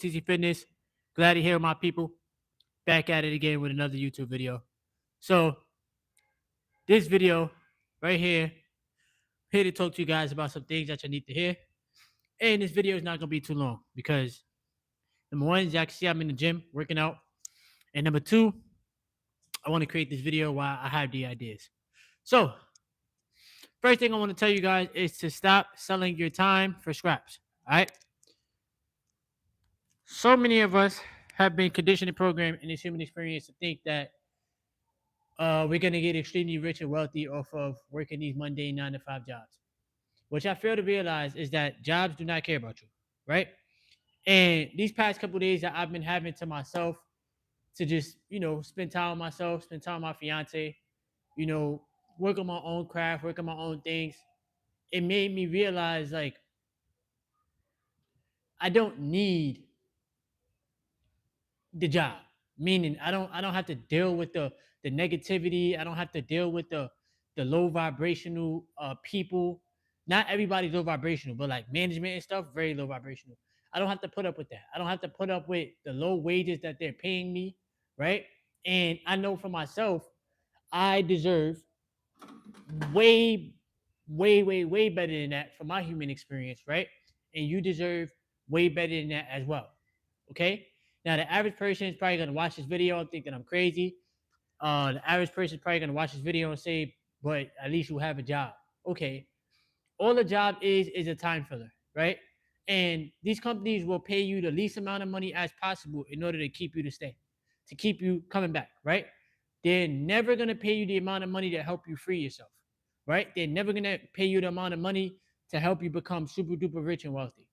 TC Fitness. Glad to hear my people. Back at it again with another YouTube video. So this video right here to talk to you guys about some things that you need to hear. And this video is not gonna be too long because number one, as y'all can see, I'm in the gym working out. And number two, I want to create this video while I have the ideas. So first thing I want to tell you guys is to stop selling your time for scraps. All right. So many of us have been conditioned and programmed in this human experience to think that we're gonna get extremely rich and wealthy off of working these mundane 9 to 5 jobs. Which I fail to realize is that jobs do not care about you, right? And these past couple of days that I've been having to myself to just, spend time with myself, spend time with my fiance, you know, work on my own craft, work on my own things. It made me realize like I don't need the job. Meaning I don't have to deal with the negativity. I don't have to deal with the low vibrational people. Not everybody's low vibrational, but like management and stuff, very low vibrational. I don't have to put up with that. I don't have to put up with the low wages that they're paying me, right? And I know for myself, I deserve way, way better than that for my human experience, right? And you deserve way better than that as well. Okay. Now the average person is probably gonna watch this video and think that I'm crazy. The average person is probably gonna watch this video and say, "But at least you have a job." Okay. All the job is a time filler, right? And these companies will pay you the least amount of money as possible in order to keep you to stay, to keep you coming back, right? They're never gonna pay you the amount of money to help you free yourself, right? They're never gonna pay you the amount of money to help you become super duper rich and wealthy.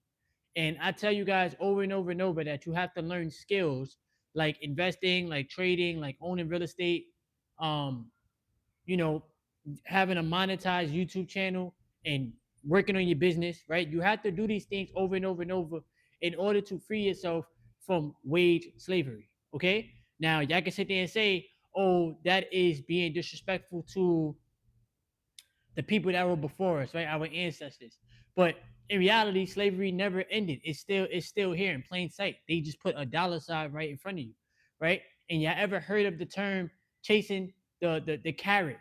And I tell you guys over and over and over that you have to learn skills like investing, like trading, like owning real estate, um, you know, having a monetized YouTube channel and working on your business, right? You have to do these things over and over and over in order to free yourself from wage slavery. Okay. Now, y'all can sit there and say, oh, that is being disrespectful to the people that were before us, right? Our ancestors. But in reality, slavery never ended. It's still here in plain sight. They just put a dollar sign right in front of you, right? And y'all ever heard of the term chasing the carrot,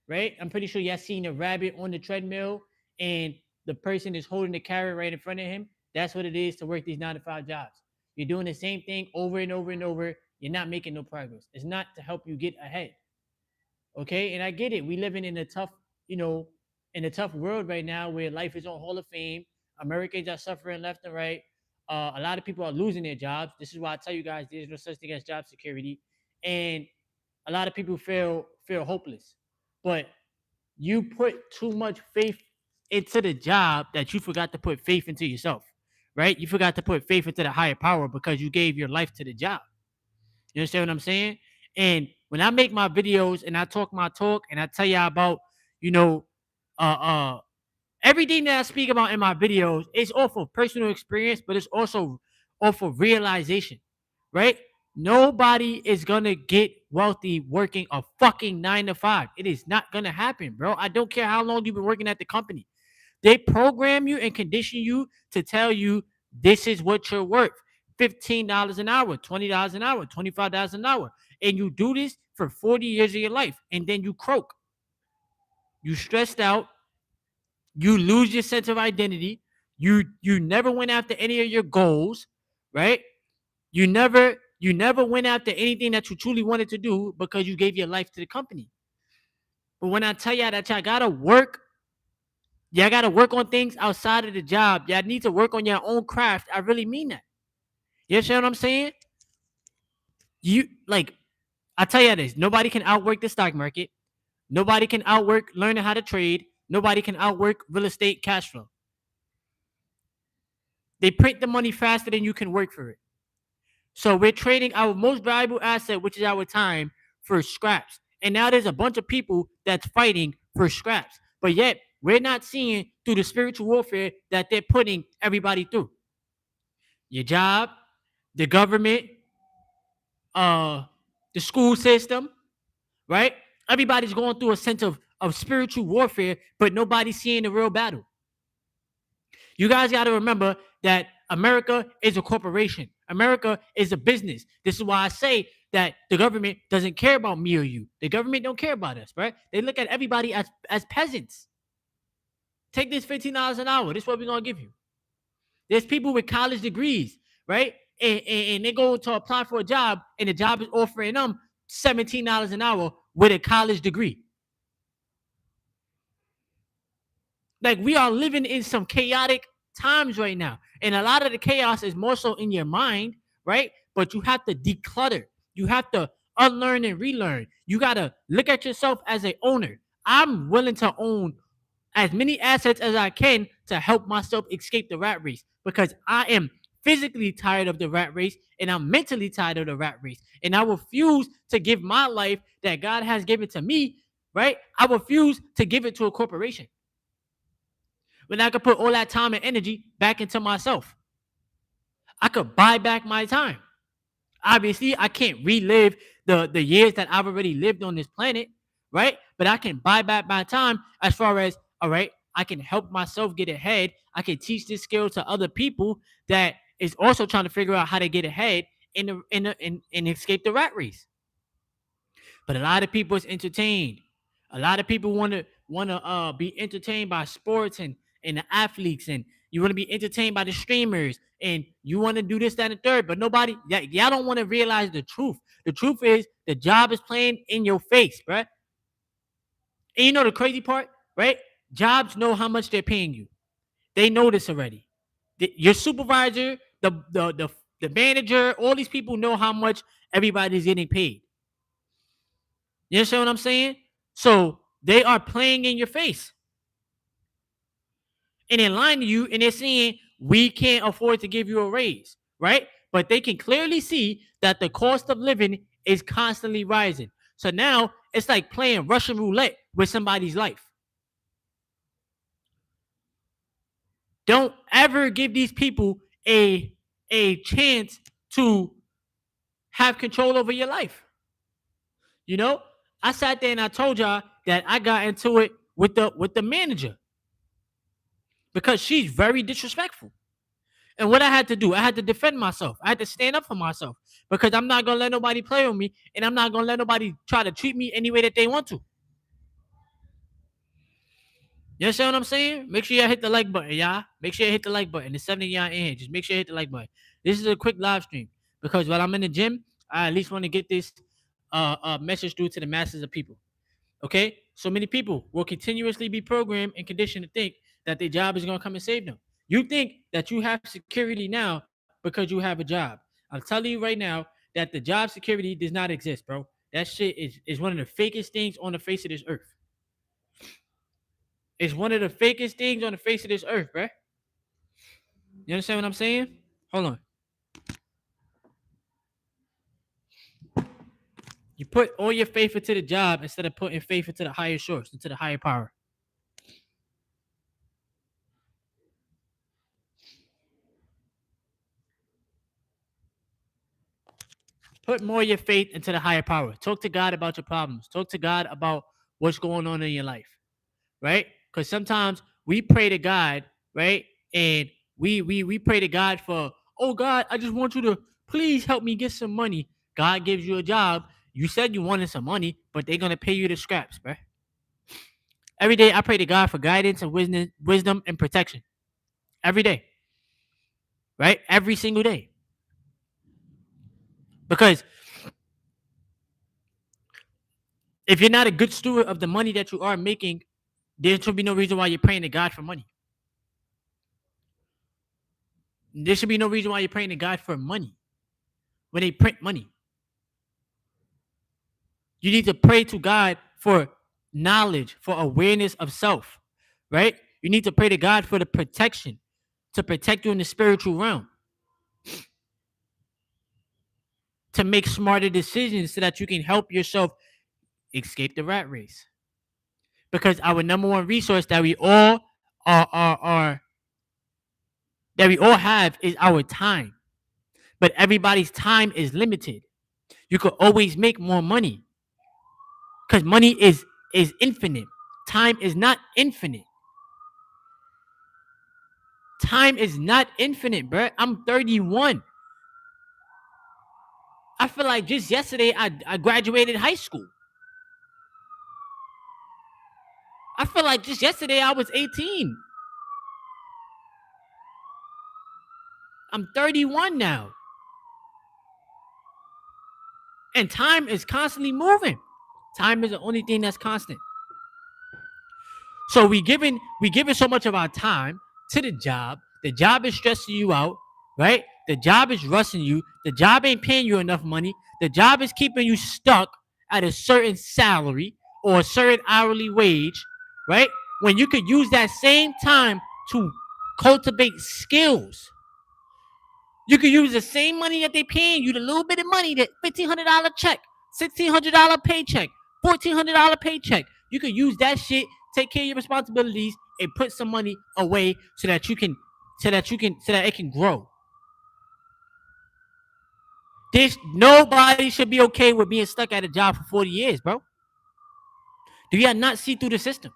right? I'm pretty sure y'all seen a rabbit on the treadmill and the person is holding the carrot right in front of him. That's what it is to work these 9 to 5 jobs. You're doing the same thing over and over and over. You're not making no progress. It's not to help you get ahead. Okay. And I get it. We living in a tough, you know, in a tough world right now where life is on Hall of Fame. Americans are suffering left and right. A lot of people are losing their jobs. This is why I tell you guys there's no such thing as job security. And a lot of people feel hopeless. But you put too much faith into the job that you forgot to put faith into yourself. Right? You forgot to put faith into the higher power because you gave your life to the job. You understand what I'm saying? And when I make my videos and I talk my talk and I tell y'all about, you know, uh uh everything that I speak about in my videos, it's off of personal experience, but it's also off of realization, right? Nobody is gonna get wealthy working a fucking 9 to 5. It is not gonna happen, bro. I don't care how long you've been working at the company. They program you and condition you to tell you this is what you're worth. $15 an hour, $20 an hour, $25 an hour. And you do this for 40 years of your life. And then you croak. You stressed out. You lose your sense of identity. You never went after any of your goals, right? You never went after anything that you truly wanted to do because you gave your life to the company. But when I tell y'all that y'all gotta work on things outside of the job. Y'all need to work on your own craft. I really mean that. You understand what I'm saying? You like I tell you this, nobody can outwork the stock market. Nobody can outwork learning how to trade. Nobody can outwork real estate cash flow. They print the money faster than you can work for it. So we're trading our most valuable asset, which is our time, for scraps. And now there's a bunch of people that's fighting for scraps. But yet we're not seeing through the spiritual warfare that they're putting everybody through. Your job, the government, the school system, right? Everybody's going through a sense of spiritual warfare, but nobody's seeing the real battle. You guys got to remember that America is a corporation. America is a business. This is why I say that the government doesn't care about me or you. The government don't care about us, right? They look at everybody as peasants. Take this $15 an hour. This is what we're gonna give you. There's people with college degrees, right? And they go to apply for a job, and the job is offering them $17 an hour with a college degree. Like, we are living in some chaotic times right now. And a lot of the chaos is more so in your mind, right? But you have to declutter. You have to unlearn and relearn. You got to look at yourself as an owner. I'm willing to own as many assets as I can to help myself escape the rat race, because I am physically tired of the rat race and I'm mentally tired of the rat race. And I refuse to give my life that God has given to me, right? I refuse to give it to a corporation when I could put all that time and energy back into myself. I could buy back my time. Obviously, I can't relive the years that I've already lived on this planet, right? But I can buy back my time as far as, all right, I can help myself get ahead. I can teach this skill to other people that is also trying to figure out how to get ahead and escape the rat race. But a lot of people is entertained. A lot of people want to be entertained by sports and the athletes, and you want to be entertained by the streamers, and you want to do this, that, and the third. But nobody, y'all don't want to realize the truth. The truth is the job is playing in your face, right? And you know the crazy part, right? Jobs know how much they're paying you. They know this already. Your supervisor, the manager, all these people know how much everybody's getting paid. You understand what I'm saying? So they are playing in your face. And they're lying to you, and they're saying, we can't afford to give you a raise, right? But they can clearly see that the cost of living is constantly rising. So now it's like playing Russian roulette with somebody's life. Don't ever give these people a chance to have control over your life. You know, I sat there and I told y'all that I got into it with the manager because she's very disrespectful. And what I had to do, I had to defend myself. I had to stand up for myself because I'm not gonna let nobody play with me, and I'm not gonna let nobody try to treat me any way that they want to. You understand what I'm saying? Make sure you hit the like button, y'all. Make sure you hit the like button. There's 70 y'all in here. Just make sure you hit the like button. This is a quick live stream because while I'm in the gym, I at least want to get this message through to the masses of people. Okay? So many people will continuously be programmed and conditioned to think that their job is going to come and save them. You think that you have security now because you have a job. I'm telling you right now that the job security does not exist, bro. That shit is one of the fakest things on the face of this earth. It's one of the fakest things on the face of this earth, bro. You understand what I'm saying? Hold on. You put all your faith into the job instead of putting faith into the higher source, into the higher power. Put more of your faith into the higher power. Talk to God about your problems. Talk to God about what's going on in your life, right? Because sometimes we pray to God, right? And we pray to God for, oh God, I just want you to please help me get some money. God gives you a job. You said you wanted some money, but they're gonna pay you the scraps, bro. Every day I pray to God for guidance and wisdom and protection. Every day, right? Every single day. Because if you're not a good steward of the money that you are making, there should be no reason why you're praying to God for money. There should be no reason why you're praying to God for money when they print money. You need to pray to God for knowledge, for awareness of self, right? You need to pray to God for the protection, to protect you in the spiritual realm, to make smarter decisions so that you can help yourself escape the rat race. Because our number one resource that we all are that we all have is our time. But everybody's time is limited. You could always make more money. Because money is infinite. Time is not infinite. Time is not infinite, bro. I'm 31. I feel like just yesterday I graduated high school. I feel like just yesterday I was 18. I'm 31 now. And time is constantly moving. Time is the only thing that's constant. So we giving so much of our time to the job. The job is stressing you out, right? The job is rushing you. The job ain't paying you enough money. The job is keeping you stuck at a certain salary or a certain hourly wage, right? When you could use that same time to cultivate skills. You could use the same money that they paying you, the little bit of money, that $1,500 check, $1,600 paycheck, $1,400 paycheck. You could use that shit, take care of your responsibilities, and put some money away so that it can grow. Nobody should be okay with being stuck at a job for 40 years, bro. Do y'all not see through the system?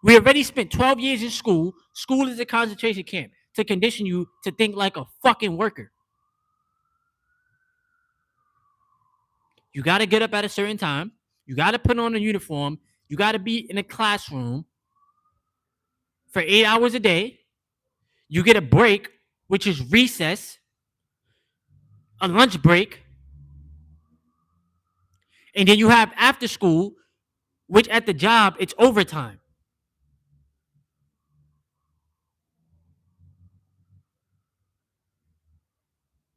We already spent 12 years in school. School is a concentration camp to condition you to think like a fucking worker. You got to get up at a certain time. You got to put on a uniform. You got to be in a classroom for 8 hours a day. You get a break, which is recess, a lunch break. And then you have after school, which at the job, it's overtime.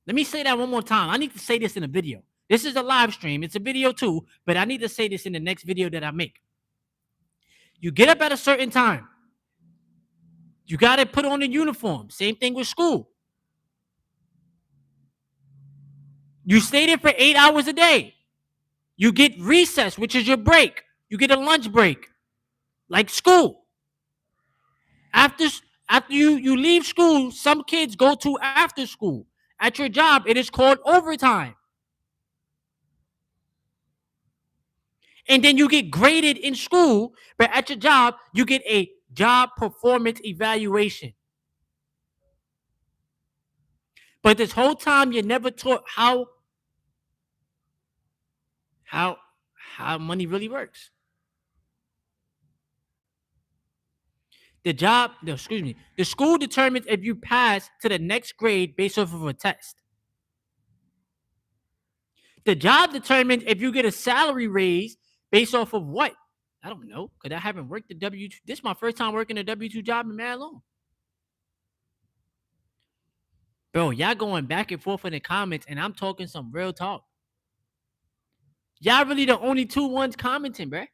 Let me say that one more time. I need to say this in a video. This is a live stream. It's a video too, but I need to say this in the next video that I make. You get up at a certain time. You got to put on a uniform. Same thing with school. You stay there for 8 hours a day. You get recess, which is your break. You get a lunch break, like school. After you leave school, some kids go to after school. At your job, it is called overtime. And then you get graded in school, but at your job, you get a job performance evaluation. But this whole time, you're never taught how money really works. The school determines if you pass to the next grade based off of a test. The job determines if you get a salary raise based off of what? I don't know, because I haven't worked the W2. This is my first time working a W2 job in mad long. Bro, y'all going back and forth in the comments, and I'm talking some real talk. Y'all really the only two ones commenting, bro.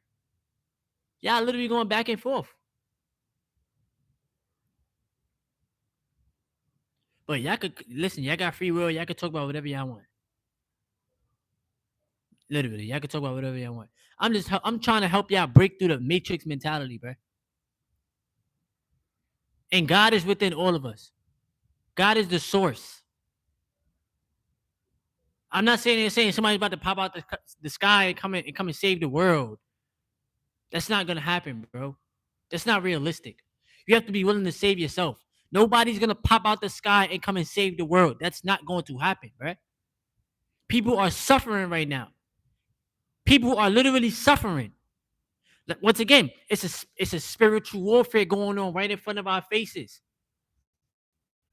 Y'all literally going back and forth. But y'all could listen, y'all got free will, y'all could talk about whatever y'all want. Literally, y'all could talk about whatever y'all want. I'm trying to help y'all break through the matrix mentality, bro. And God is within all of us. God is the source. I'm not saying somebody's about to pop out the sky and come and save the world. That's not gonna happen, bro. That's not realistic. You have to be willing to save yourself. Nobody's gonna pop out the sky and come and save the world. That's not going to happen, bro. People are suffering right now. People are literally suffering. Once again, it's a spiritual warfare going on right in front of our faces.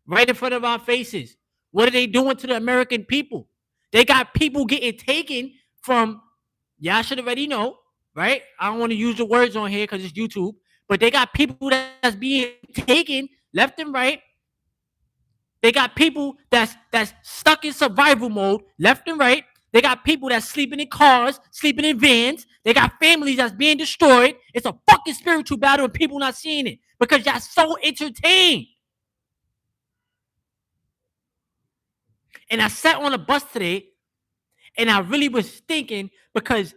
Right in front of our faces. What are they doing to the American people? They got people getting taken from, y'all should already know, right? I don't want to use the words on here because it's YouTube, but they got people that's being taken left and right. They got people that's stuck in survival mode left and right. They got people that's sleeping in cars, sleeping in vans. They got families that's being destroyed. It's a fucking spiritual battle and people not seeing it because y'all so entertained. And I sat on a bus today and I really was thinking because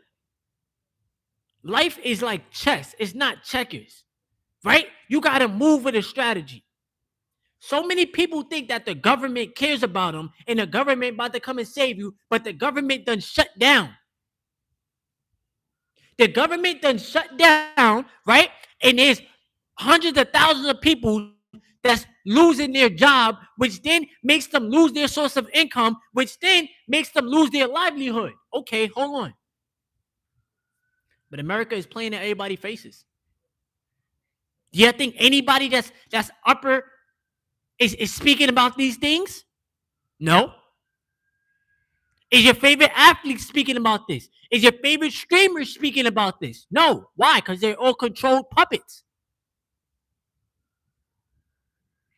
life is like chess. It's not checkers, right? You got to move with a strategy. So many people think that the government cares about them and the government about to come and save you, but the government done shut down. The government done shut down, right? And there's hundreds of thousands of people that's losing their job, which then makes them lose their source of income, which then makes them lose their livelihood. Okay, hold on. But America is playing at everybody's faces. Do you think anybody that's upper is speaking about these things? No. Is your favorite athlete speaking about this? Is your favorite streamer speaking about this? No. Why? Because they're all controlled puppets.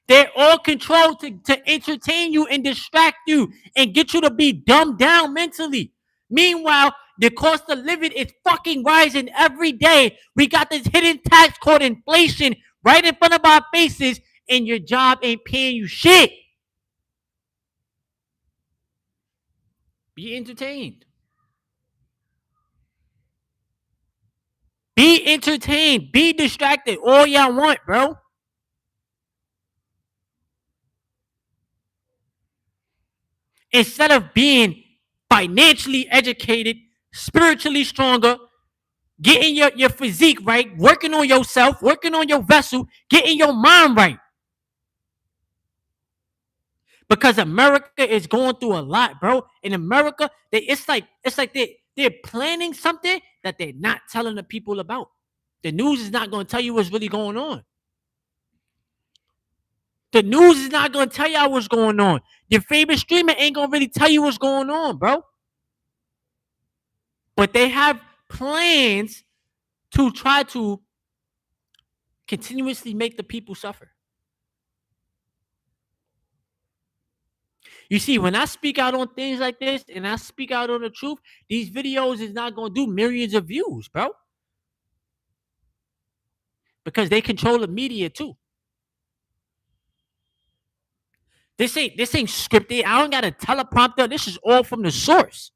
They're all controlled to entertain you and distract you and get you to be dumbed down mentally. Meanwhile, the cost of living is fucking rising every day. We got this hidden tax called inflation right in front of our faces, and your job ain't paying you shit. Be entertained. Be entertained. Be distracted. All y'all want, bro. Instead of being financially educated, spiritually stronger, getting your physique right, working on yourself, working on your vessel, getting your mind right. Because America is going through a lot, bro. In America, it's like they're planning something that they're not telling the people about. The news is not going to tell you what's really going on. The news is not going to tell y'all what's going on. Your favorite streamer ain't going to really tell you what's going on, bro. But they have plans to try to continuously make the people suffer. You see, when I speak out on things like this and I speak out on the truth, these videos is not going to do millions of views, bro. Because they control the media too. This ain't scripted. I don't got a teleprompter. This is all from the source.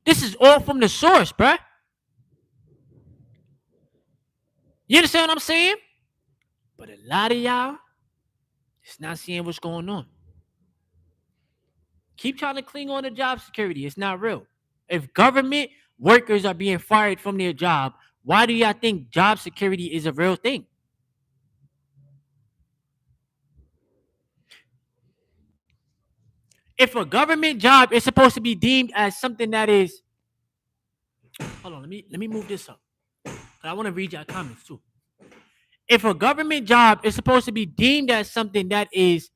This is all from the source, bruh. You understand what I'm saying? But a lot of y'all is not seeing what's going on. Keep trying to cling on to job security. It's not real. If government workers are being fired from their job, why do y'all think job security is a real thing? If a government job is supposed to be deemed as something that is, hold on, let me move this up. I want to read your comments too. If a government job is supposed to be deemed as something that is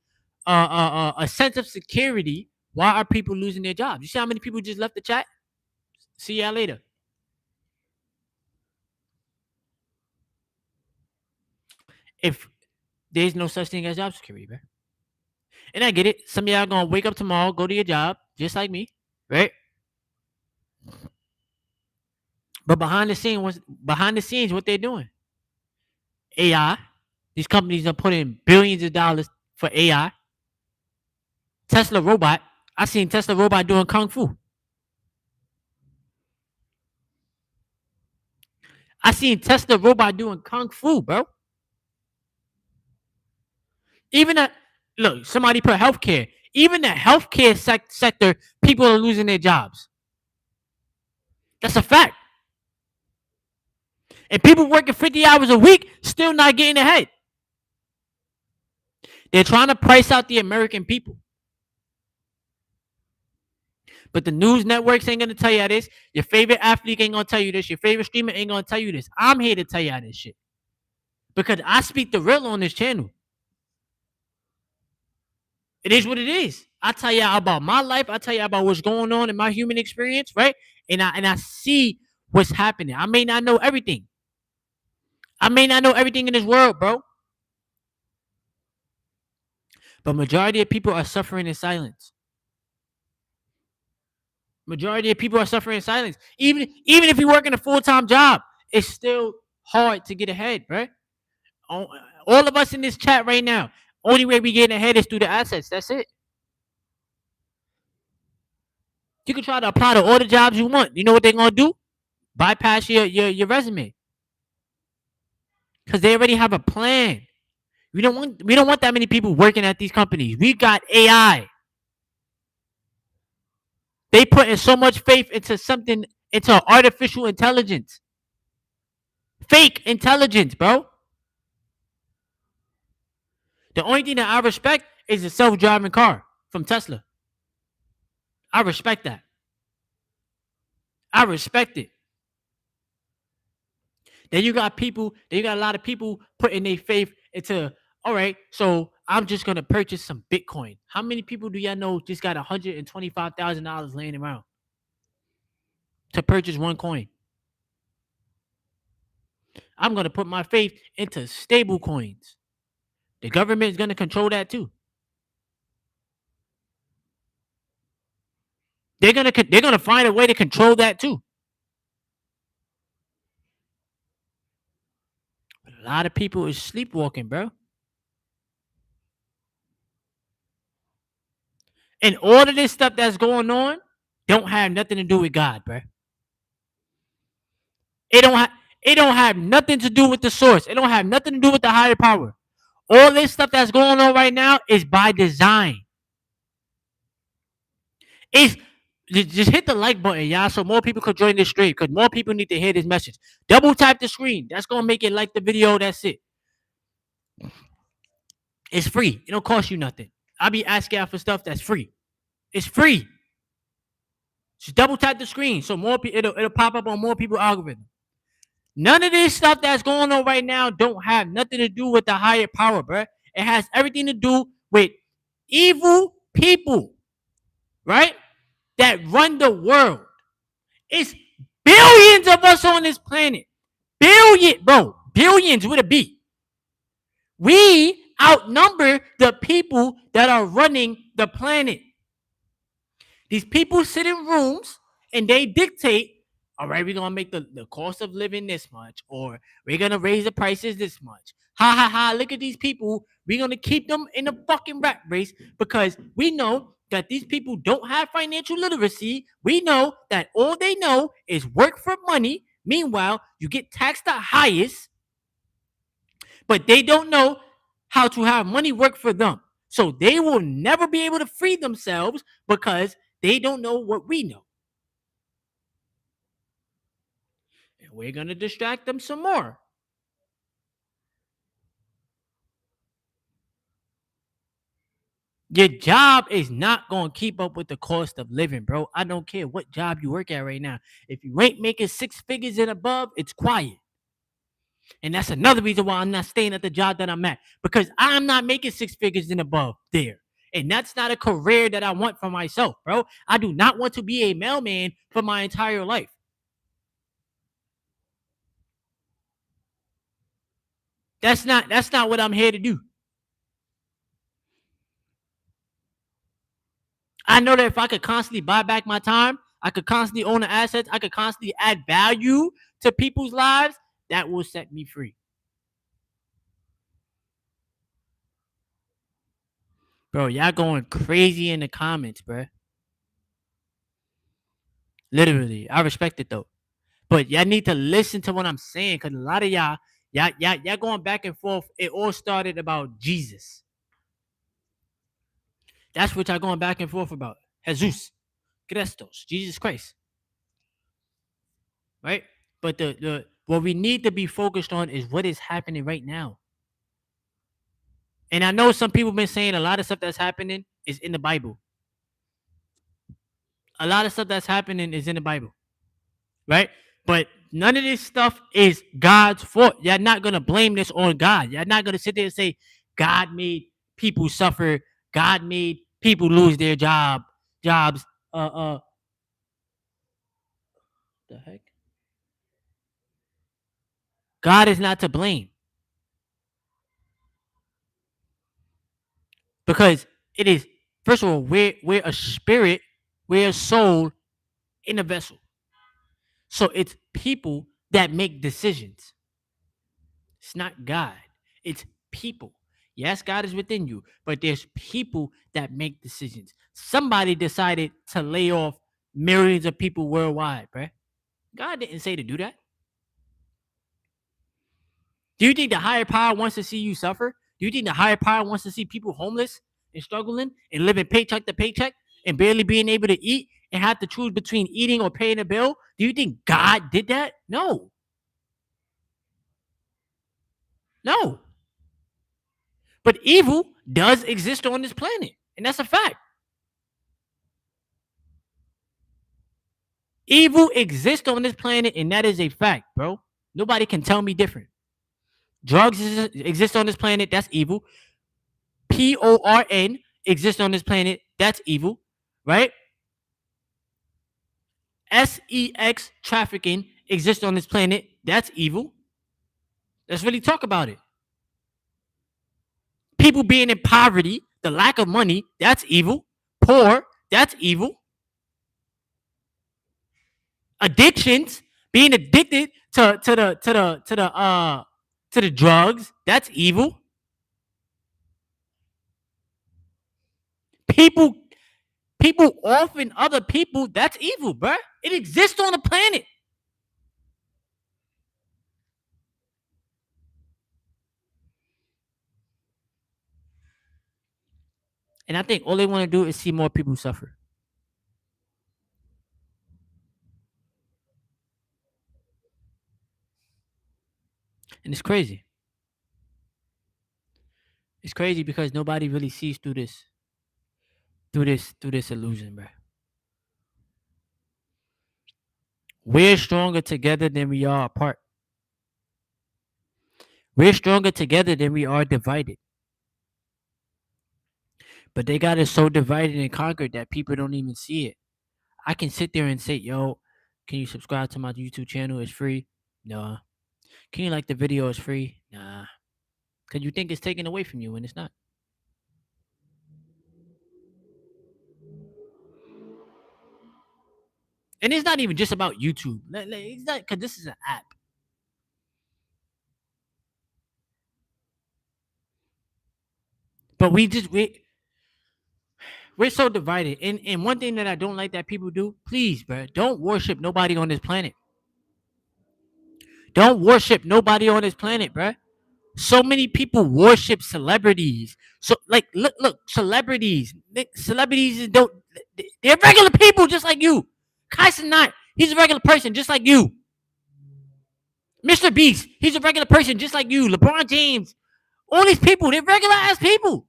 a sense of security, why are people losing their jobs? You see how many people just left the chat? See y'all later. If there's no such thing as job security, bro. And I get it. Some of y'all gonna wake up tomorrow, go to your job, just like me, right? But behind the scenes, what they're doing? AI. These companies are putting billions of dollars for AI. Tesla robot. I seen Tesla robot doing kung fu. I seen Tesla robot doing kung fu, bro. Even that, look, somebody put healthcare. Even the healthcare sector, people are losing their jobs. That's a fact. And people working 50 hours a week still not getting ahead. They're trying to price out the American people. But the news networks ain't going to tell you this. Your favorite athlete ain't going to tell you this. Your favorite streamer ain't going to tell you this. I'm here to tell you this shit. Because I speak the real on this channel. It is what it is. I tell you about my life. I tell you about what's going on in my human experience, right? And I see what's happening. I may not know everything. I may not know everything in this world, bro. But majority of people are suffering in silence. Majority of people are suffering in silence. Even if you work in a full-time job, it's still hard to get ahead, right? All of us in this chat right now, only way we get ahead is through the assets. That's it. You can try to apply to all the jobs you want. You know what they're gonna do? Bypass your resume. Because they already have a plan. We don't want that many people working at these companies. We got AI. They put in so much faith into artificial intelligence. Fake intelligence, bro. The only thing that I respect is a self-driving car from Tesla. I respect that. I respect it. Then you got people, then you got a lot of people putting their faith into, all right, so I'm just gonna purchase some Bitcoin. How many people do y'all know just got $125,000 laying around to purchase one coin? I'm gonna put my faith into stable coins. The government is gonna control that too. They're gonna find a way to control that too. But a lot of people is sleepwalking, bro. And all of this stuff that's going on don't have nothing to do with God, bro. It don't have nothing to do with the source. It don't have nothing to do with the higher power. All this stuff that's going on right now is by design. It's just hit the like button, y'all, so more people could join this stream. Because more people need to hear this message. Double tap the screen. That's gonna make it like the video. That's it. It's free. It don't cost you nothing. I be asking out for stuff that's free. It's free. Just double tap the screen so more people it'll pop up on more people algorithm. None of this stuff that's going on right now don't have nothing to do with the higher power, bro. It has everything to do with evil people, right? That run the world. It's billions of us on this planet. Billions with a B. We outnumber the people that are running the planet. These people sit in rooms and they dictate, all right, we're going to make the cost of living this much, or we're going to raise the prices this much. Ha ha ha, look at these people. We're going to keep them in the fucking rat race because we know that these people don't have financial literacy. We know that all they know is work for money. Meanwhile, you get taxed the highest, but they don't know how to have money work for them. So they will never be able to free themselves because they don't know what we know. And we're going to distract them some more. Your job is not going to keep up with the cost of living, bro. I don't care what job you work at right now. If you ain't making six figures and above, it's quiet. And that's another reason why I'm not staying at the job that I'm at, because I'm not making six figures and above there. And that's not a career that I want for myself, bro. I do not want to be a mailman for my entire life. That's not what I'm here to do. I know that if I could constantly buy back my time, I could constantly own the assets, I could constantly add value to people's lives, that will set me free. Bro, y'all going crazy in the comments, bro. Literally. I respect it though. But y'all need to listen to what I'm saying, because a lot of y'all going back and forth. It all started about Jesus. That's what y'all going back and forth about. Jesus. Christos. Jesus Christ. Right? But the what we need to be focused on is what is happening right now. And I know some people have been saying a lot of stuff that's happening is in the Bible. A lot of stuff that's happening is in the Bible. Right? But none of this stuff is God's fault. You're not going to blame this on God. You're not going to sit there and say, God made people suffer. God made people lose their jobs. The heck? God is not to blame. Because it is, first of all, we're a spirit, we're a soul in a vessel. So it's people that make decisions. It's not God. It's people. Yes, God is within you, but there's people that make decisions. Somebody decided to lay off millions of people worldwide, bruh. God didn't say to do that. Do you think the higher power wants to see you suffer? Do you think the higher power wants to see people homeless and struggling and living paycheck to paycheck and barely being able to eat and have to choose between eating or paying a bill? Do you think God did that? No. No. But evil does exist on this planet. And that's a fact. Evil exists on this planet, and that is a fact, bro. Nobody can tell me different. Drugs exist on this planet. That's evil. PORN exists on this planet. That's evil, right? SEX trafficking exists on this planet. That's evil. Let's really talk about it. People being in poverty, the lack of money, that's evil. Poor, that's evil. Addictions, being addicted to the drugs, that's evil. People people offing other people, that's evil, bruh. It exists on the planet. And I think all they want to do is see more people suffer. And it's crazy. It's crazy because nobody really sees through this illusion, bruh. We're stronger together than we are apart. We're stronger together than we are divided. But they got us so divided and conquered that people don't even see it. I can sit there and say, yo, can you subscribe to my YouTube channel? It's free. No. Can you like the video? It's free. Nah. Because you think it's taken away from you when it's not. And it's not even just about YouTube. It's not because this is an app. But we're so divided. And one thing that I don't like that people do, please, bro, don't worship nobody on this planet. Don't worship nobody on this planet, bro. So many people worship celebrities. So like look, celebrities don't they're regular people just like you. Kyson Knight, he's a regular person just like you. Mr. Beast, he's a regular person just like you. LeBron James, all these people, they're regular ass people.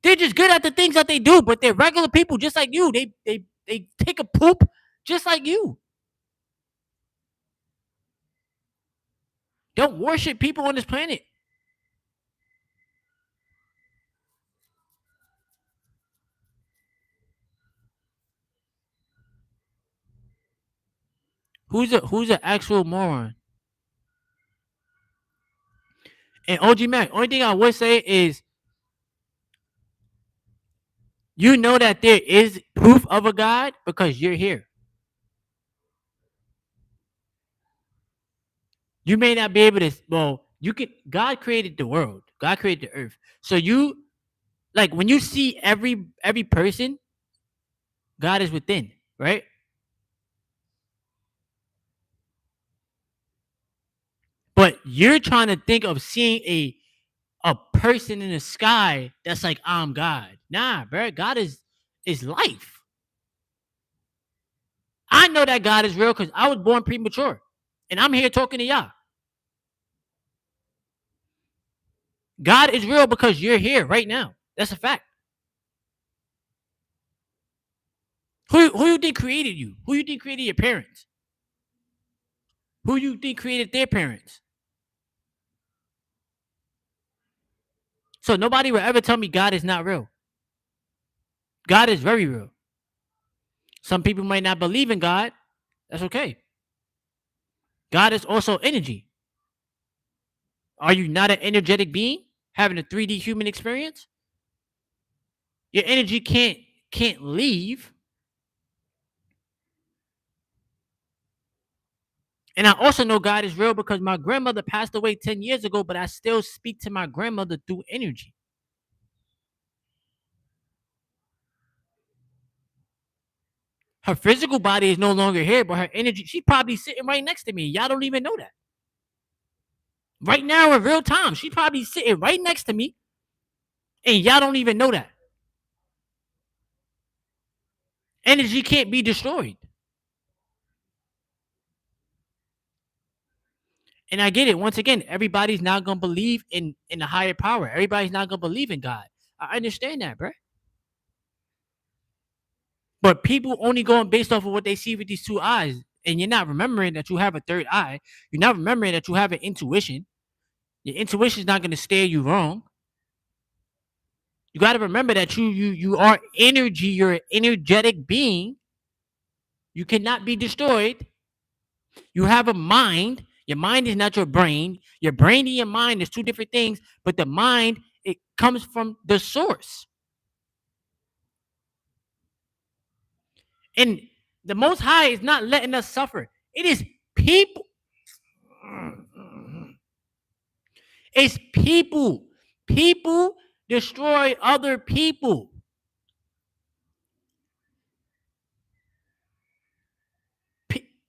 They're just good at the things that they do, but they're regular people just like you. They take a poop just like you. Don't worship people on this planet. Who's an actual moron? And OG Mac, only thing I would say is you know that there is proof of a God because you're here. You may not be able to, well, you could, God created the world, God created the earth. So you, like, when you see every person, God is within, right? But you're trying to think of seeing a person in the sky that's like, I'm God. Nah, bro. God is life. I know that God is real because I was born premature. And I'm here talking to y'all. God is real because you're here right now. That's a fact. Who you think created you? Who you think created your parents? Who you think created their parents? So nobody will ever tell me God is not real. God is very real. Some people might not believe in God. That's okay. God is also energy. Are you not an energetic being having a 3D human experience? Your energy can't leave. And I also know God is real because my grandmother passed away 10 years ago, but I still speak to my grandmother through energy. Her physical body is no longer here, but her energy, she's probably sitting right next to me. Y'all don't even know that. Right now in real time, she's probably sitting right next to me, and y'all don't even know that. Energy can't be destroyed. And I get it. Once again, everybody's not gonna believe in the higher power. Everybody's not gonna believe in God. I understand that, bro. But people only going based off of what they see with these two eyes. And you're not remembering that you have a third eye. You're not remembering that you have an intuition. Your intuition is not gonna steer you wrong. You got to remember that you are energy. You're an energetic being. You cannot be destroyed. You have a mind. Your mind is not your brain. Your brain and your mind is two different things. But the mind, it comes from the source. And the Most High is not letting us suffer. It is people. It's people. People destroy other people.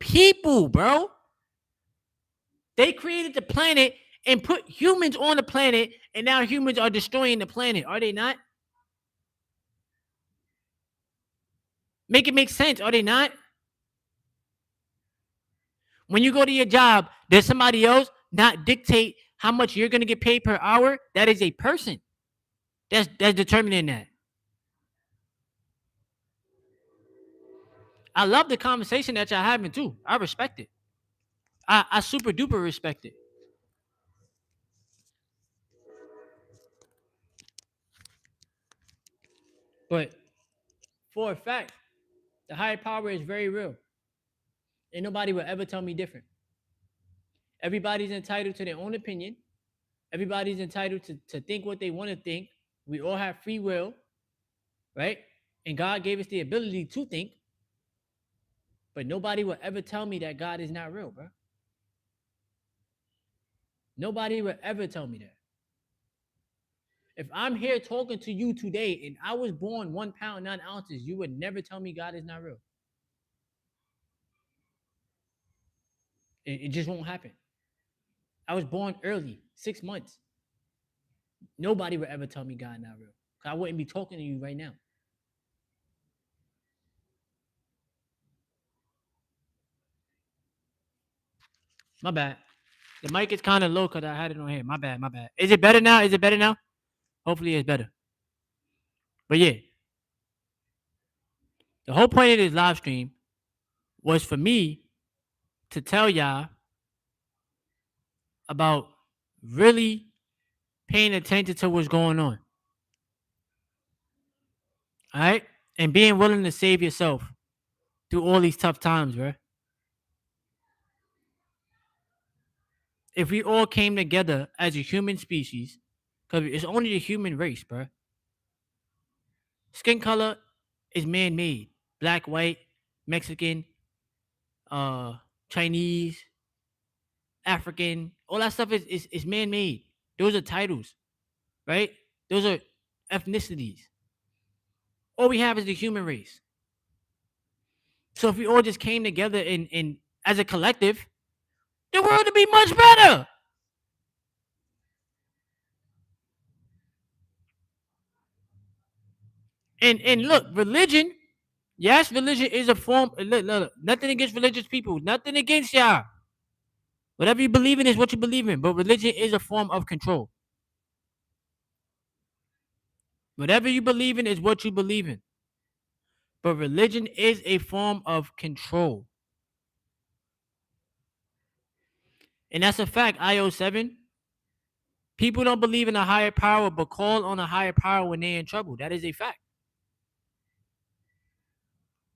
People, bro. They created the planet and put humans on the planet, and now humans are destroying the planet. Are they not? Make it make sense. Are they not? When you go to your job, does somebody else not dictate how much you're going to get paid per hour? That is a person. That's determining that. I love the conversation that y'all having too. I respect it. I super duper respect it. But for a fact, the higher power is very real. And nobody will ever tell me different. Everybody's entitled to their own opinion. Everybody's entitled to think what they want to think. We all have free will, right? And God gave us the ability to think. But nobody will ever tell me that God is not real, bro. Nobody will ever tell me that. If I'm here talking to you today and I was born 1 pound, 9 ounces, you would never tell me God is not real. It just won't happen. I was born early, 6 months. Nobody would ever tell me God not real. I wouldn't be talking to you right now. My bad. The mic is kind of low because I had it on here. My bad, my bad. Is it better now? Is it better now? Hopefully it's better. But yeah. The whole point of this live stream was for me to tell y'all about really paying attention to what's going on. All right? And being willing to save yourself through all these tough times, bro. If we all came together as a human species, because it's only the human race, bro. Skin color is man-made. Black, white, Mexican, Chinese, African, all that stuff is man-made. Those are titles, right? Those are ethnicities. All we have is the human race. So if we all just came together and as a collective, the world would be much better. And look, religion, yes, religion is a form. Look, nothing against religious people, nothing against y'all. Whatever you believe in is what you believe in, but religion is a form of control. Whatever you believe in is what you believe in. But religion is a form of control. And that's a fact, IO7. People don't believe in a higher power, but call on a higher power when they're in trouble. That is a fact.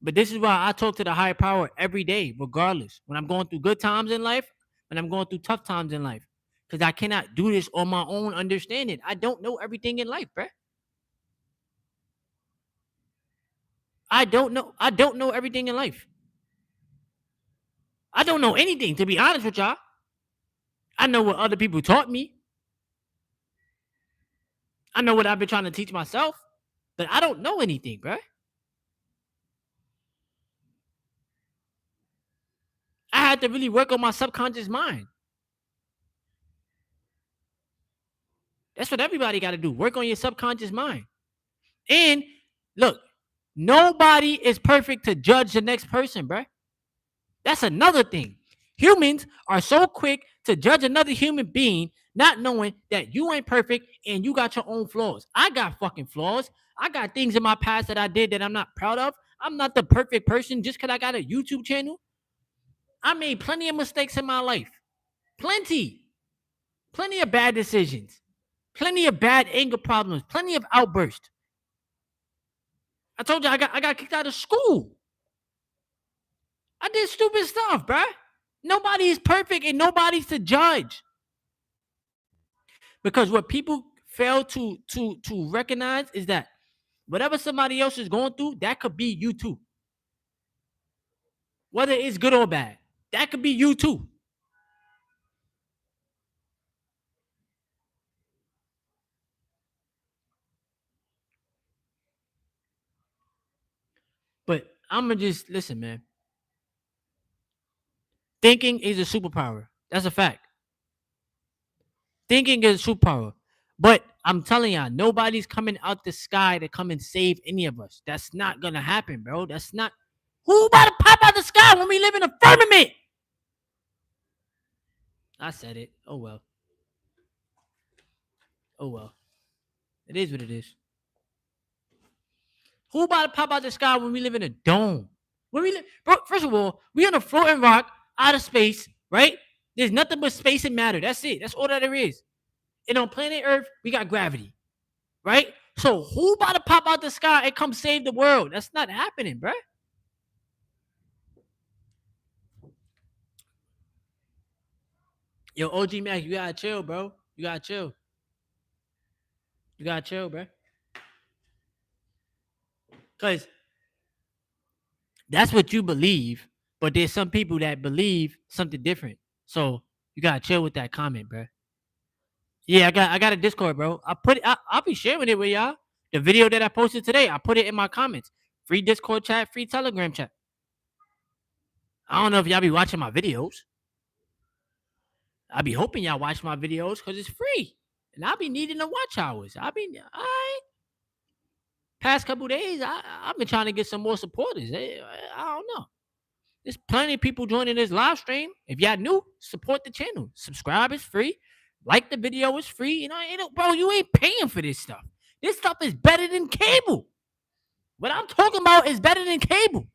But this is why I talk to the higher power every day, regardless. When I'm going through good times in life, when I'm going through tough times in life. Because I cannot do this on my own understanding. I don't know everything in life, bruh. I don't know everything in life. I don't know anything, to be honest with y'all. I know what other people taught me. I know what I've been trying to teach myself. But I don't know anything, bruh. I had to really work on my subconscious mind. That's what everybody got to do. Work on your subconscious mind. And look, nobody is perfect to judge the next person, bruh. That's another thing. Humans are so quick to judge another human being, not knowing that you ain't perfect and you got your own flaws. I got fucking flaws. I got things in my past that I did that I'm not proud of. I'm not the perfect person just because I got a YouTube channel. I made plenty of mistakes in my life. Plenty. Plenty of bad decisions. Plenty of bad anger problems. Plenty of outbursts. I told you I got kicked out of school. I did stupid stuff, bruh. Nobody is perfect and nobody's to judge. Because what people fail to recognize is that whatever somebody else is going through, that could be you too. Whether it's good or bad, that could be you too. But I'm gonna just listen, man. Thinking is a superpower. That's a fact. Thinking is a superpower. But I'm telling y'all, nobody's coming out the sky to come and save any of us. That's not gonna happen, bro. That's not. Who about to pop out the sky when we live in a firmament? I said it. Oh well. Oh well. It is what it is. Who about to pop out the sky when we live in a dome? When we live, bro, first of all, we on a floating rock out of space, right? There's nothing but space and matter. That's it. That's all that there is. And on planet Earth, we got gravity, right? So who about to pop out the sky and come save the world? That's not happening, bro. Yo, OG Mac, you gotta chill, bro. You gotta chill. You gotta chill, bro. Cause that's what you believe, but there's some people that believe something different. So you gotta chill with that comment, bro. Yeah, I got a Discord, bro. I'll be sharing it with y'all. The video that I posted today, I put it in my comments. Free Discord chat, free Telegram chat. I don't know if y'all be watching my videos. I be hoping y'all watch my videos because it's free. And I'll be needing the watch hours. All right. Past couple days, I've been trying to get some more supporters. I don't know. There's plenty of people joining this live stream. If y'all new, support the channel. Subscribe is free. Like the video is free. Bro, you ain't paying for this stuff. This stuff is better than cable. What I'm talking about is better than cable.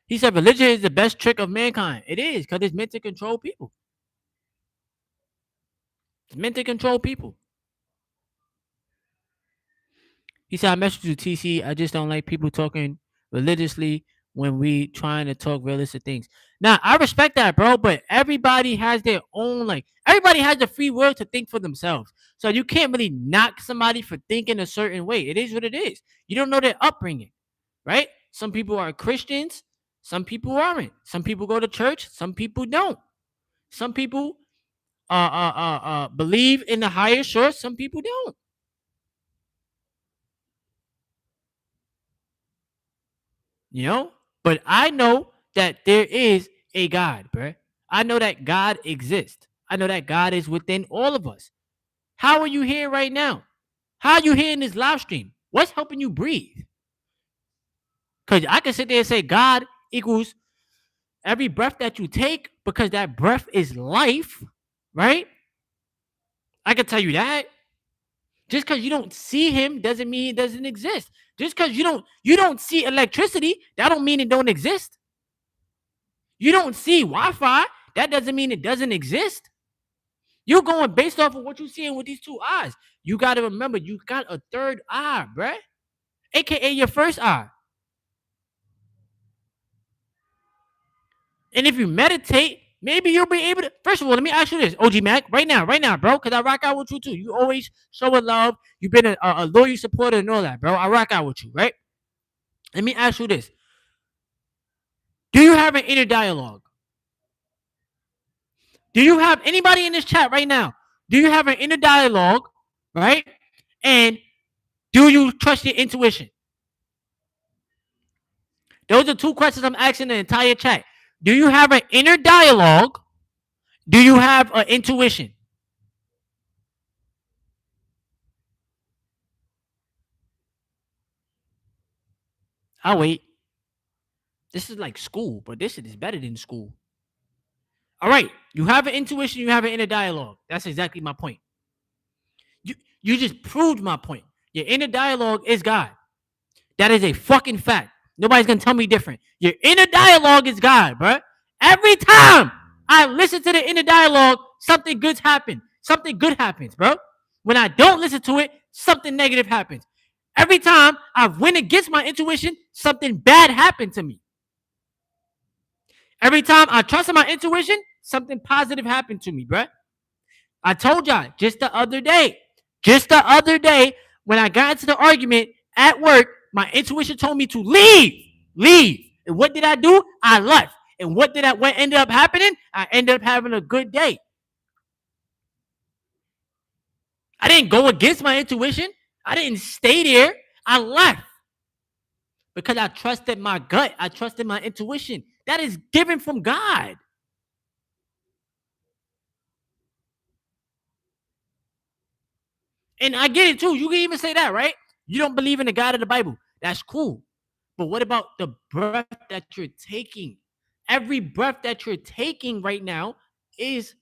He said religion is the best trick of mankind. It is, because it's meant to control people. It's meant to control people. He said, I messaged you, TC. I just don't like people talking religiously when we trying to talk realistic things. Now, I respect that, bro, but everybody has their own, everybody has the free will to think for themselves. So you can't really knock somebody for thinking a certain way. It is what it is. You don't know their upbringing, right? Some people are Christians. Some people aren't. Some people go to church. Some people don't. Some people believe in the higher source. Some people don't. But I know that there is a God, bruh. I know that God exists. I know that God is within all of us. How are you here right now? How are you here in this live stream? What's helping you breathe? Because I can sit there and say God equals every breath that you take, because that breath is life, right? I can tell you that. Just because you don't see him doesn't mean it doesn't exist. Just because you don't see electricity, that don't mean it don't exist. You don't see Wi-Fi, that doesn't mean it doesn't exist. You're going based off of what you're seeing with these two eyes. You got to remember, you got a third eye, bruh. AKA your first eye. And if you meditate, maybe you'll be able to. First of all, let me ask you this, OG Mac, right now, bro, because I rock out with you too. You always show a love. You've been a loyal supporter and all that, bro. I rock out with you, right? Let me ask you this. Do you have an inner dialogue? Do you have anybody in this chat right now? Do you have an inner dialogue, right? And do you trust your intuition? Those are two questions I'm asking the entire chat. Do you have an inner dialogue? Do you have an intuition? I'll wait. This is like school, but this shit is better than school. All right, you have an intuition, you have an inner dialogue. That's exactly my point. You just proved my point. Your inner dialogue is God. That is a fucking fact. Nobody's gonna tell me different. Your inner dialogue is God, bro. Every time I listen to the inner dialogue, something good happens. Something good happens, bro. When I don't listen to it, something negative happens. Every time I went against my intuition, something bad happened to me. Every time I trusted my intuition, something positive happened to me, bro. I told y'all just the other day, when I got into the argument at work, my intuition told me to leave. And what did I do? I left. And what ended up happening? I ended up having a good day. I didn't go against my intuition. I didn't stay there. I left because I trusted my gut. I trusted my intuition. That is given from God. And I get it too. You can even say that, right? You don't believe in the God of the Bible. That's cool. But what about the breath that you're taking? Every breath that you're taking right now is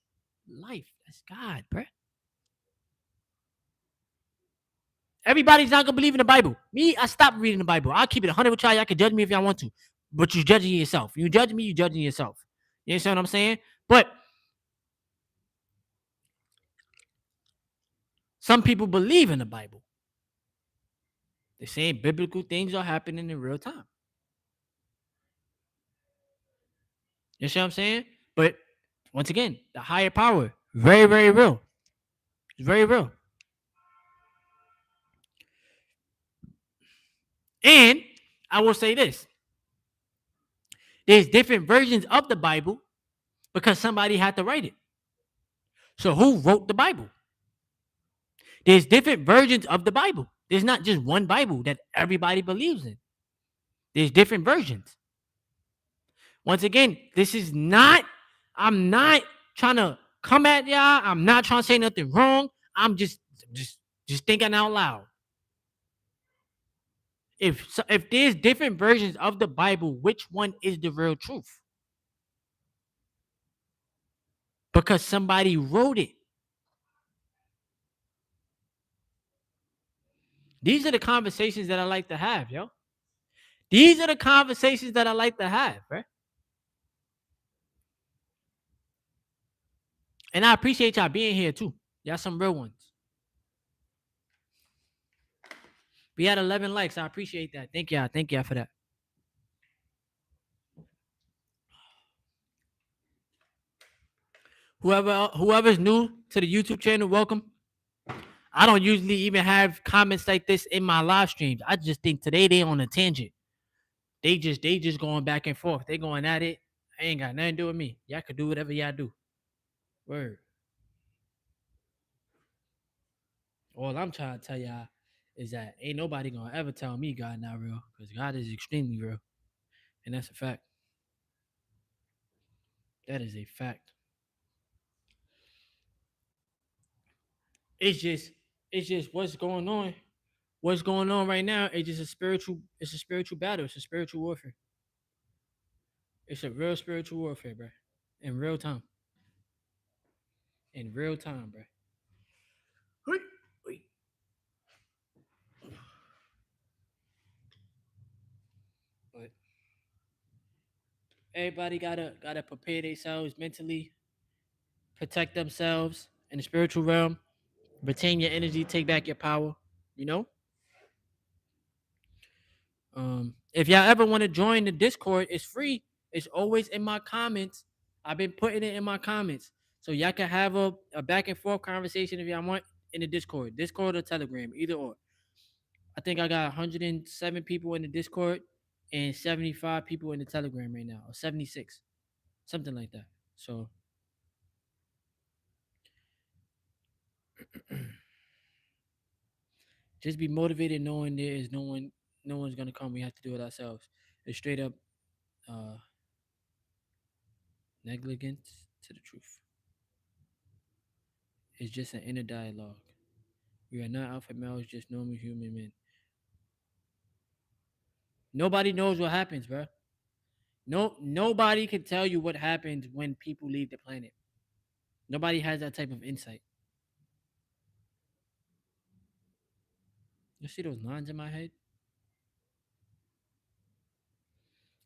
life. That's God, bro. Everybody's not gonna believe in the Bible. Me, I stopped reading the Bible. I'll keep it 100 with y'all. Y'all can judge me if y'all want to, but you judging yourself. You judge me, you judging yourself. You understand what I'm saying? But some people believe in the Bible. They're saying biblical things are happening in real time. You see what I'm saying? But once again, the higher power, very, very real. It's very real. And I will say this. There's different versions of the Bible because somebody had to write it. So who wrote the Bible? There's different versions of the Bible. There's not just one Bible that everybody believes in. There's different versions. Once again, I'm not trying to come at y'all. I'm not trying to say nothing wrong. I'm just thinking out loud. If there's different versions of the Bible, which one is the real truth? Because somebody wrote it. These are the conversations that I like to have, yo. These are the conversations that I like to have, right? And I appreciate y'all being here too. Y'all some real ones. We had 11 likes. I appreciate that. Thank y'all. Thank y'all for that. Whoever's new to the YouTube channel, welcome. I don't usually even have comments like this in my live streams. I just think today they on a tangent. They just going back and forth. They going at it. I ain't got nothing to do with me. Y'all can do whatever y'all do. Word. All I'm trying to tell y'all is that ain't nobody gonna ever tell me God not real, because God is extremely real. And that's a fact. That is a fact. It's just what's going on. What's going on right now is just it's a spiritual battle. It's a spiritual warfare. It's a real spiritual warfare, bro. In real time. In real time, bro. But everybody gotta prepare themselves mentally, protect themselves in the spiritual realm, retain your energy, take back your power. You know. If y'all ever want to join the Discord, it's free. It's always in my comments. I've been putting it in my comments. So y'all can have a back and forth conversation if y'all want in the Discord or Telegram, either or. I think I got 107 people in the Discord and 75 people in the Telegram right now, or 76, something like that. So just be motivated knowing there is no one's gonna come. We have to do it ourselves. It's straight up uh negligence to the truth. It's just an inner dialogue. We are not alpha males, just normal human men. Nobody knows what happens, bro. Nobody can tell you what happens when people leave the planet. Nobody has that type of insight. You see those lines in my head?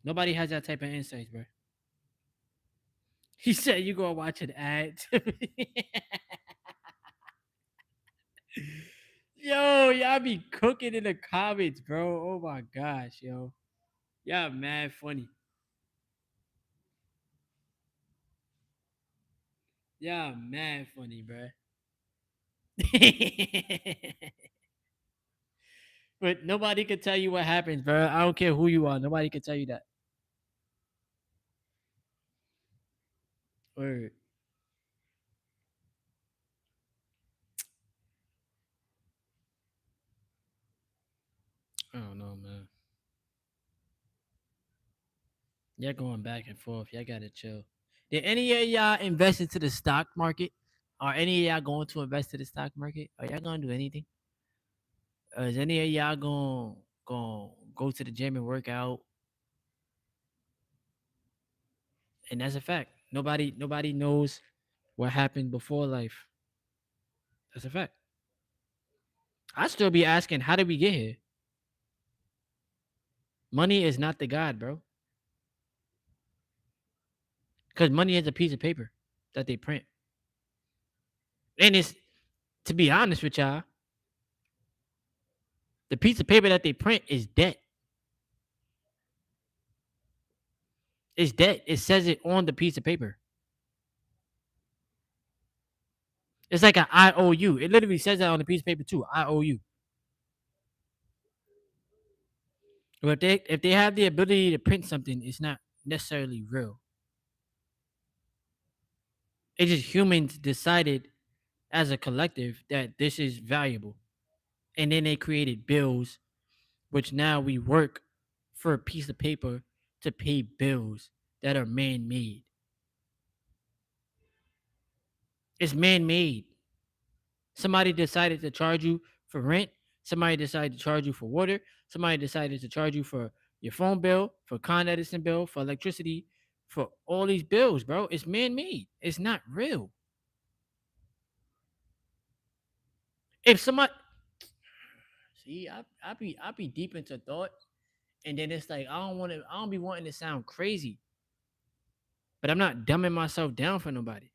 Nobody has that type of insights, bro. He said you gonna watch an ad. Yo, y'all be cooking in the comments, bro. Oh my gosh, yo. Y'all mad funny. Y'all mad funny, bro. But nobody can tell you what happens, bro. I don't care who you are. Nobody can tell you that. Word. I don't know, man. Y'all going back and forth. Y'all gotta chill. Did any of y'all invest into the stock market? Are any of y'all going to invest to the stock market? Are y'all gonna do anything? Is any of y'all going go to the gym and work out? And that's a fact. Nobody knows what happened before life. That's a fact. I still be asking, how did we get here? Money is not the god, bro. Because money is a piece of paper that they print, and it's, to be honest with y'all, the piece of paper that they print is debt. It's debt. It says it on the piece of paper. It's like an IOU. It literally says that on the piece of paper too. IOU. But if they have the ability to print something, it's not necessarily real. It's just humans decided as a collective that this is valuable. And then they created bills, which now we work for a piece of paper to pay bills that are man made. It's man made. Somebody decided to charge you for rent. Somebody decided to charge you for water. Somebody decided to charge you for your phone bill, for Con Edison bill, for electricity, for all these bills, bro. It's man made. It's not real. If somebody see, I be deep into thought, and then it's like I don't be wanting to sound crazy, but I'm not dumbing myself down for nobody.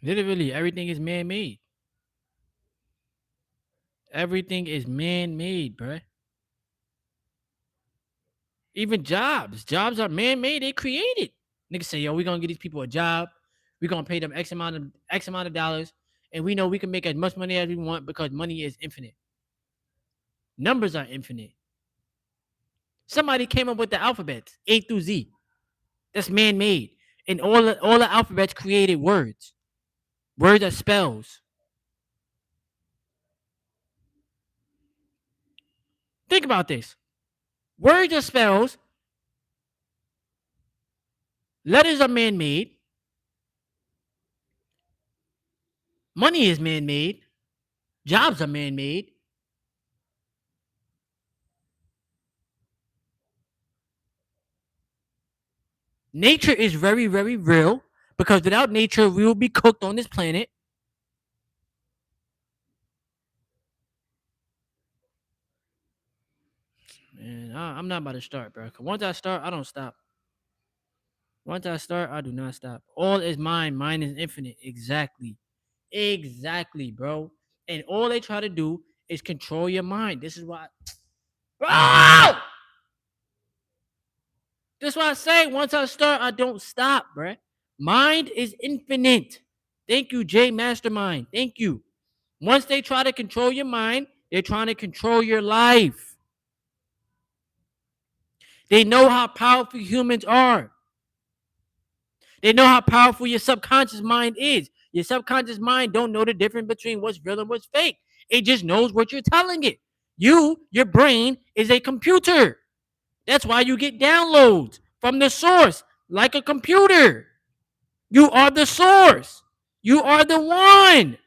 Literally, everything is man made. Everything is man made, bruh. Even jobs. Jobs are man made. They created. Niggas say, yo, we gonna get these people a job. We gonna pay them X amount of dollars. And we know we can make as much money as we want because money is infinite. Numbers are infinite. Somebody came up with the alphabets, A through Z. That's man made. And all the alphabets created words. Words are spells. Think about this. Words are spells. Letters are man made. Money is man made. Jobs are man made. Nature is very, very real because without nature, we will be cooked on this planet. Man, I'm not about to start, bro. 'Cause once I start, I don't stop. Once I start, I do not stop. All is mine. Mine is infinite. Exactly. Exactly, bro. And all they try to do is control your mind. This is why. Bro! That's why I say once I start, I don't stop, bro. Mind is infinite. Thank you, J Mastermind. Thank you. Once they try to control your mind, they're trying to control your life. They know how powerful humans are. They know how powerful your subconscious mind is. Your subconscious mind don't know the difference between what's real and what's fake. It just knows what you're telling it. Your brain is a computer. That's why you get downloads from the source like a computer. You are the source. You are the one.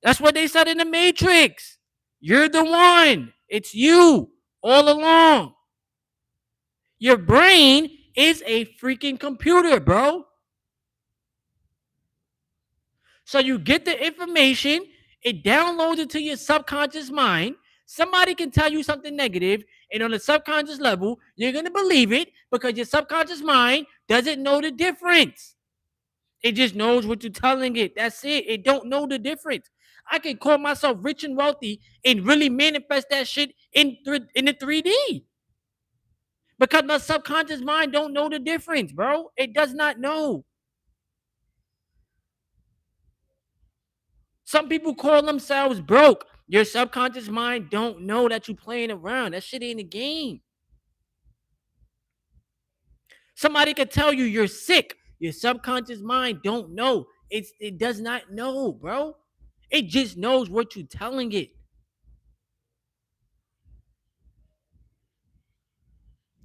That's what they said in the Matrix. You're the one. It's you all along. Your brain is a freaking computer, bro. So you get the information, it downloads it to your subconscious mind. Somebody can tell you something negative, and on the subconscious level, you're going to believe it because your subconscious mind doesn't know the difference. It just knows what you're telling it. That's it. It don't know the difference. I can call myself rich and wealthy and really manifest that shit in the 3D. Because my subconscious mind don't know the difference, bro. It does not know. Some people call themselves broke. Your subconscious mind don't know that you playing around. That shit ain't a game. Somebody could tell you you're sick. Your subconscious mind don't know. It does not know, bro. It just knows what you're telling it.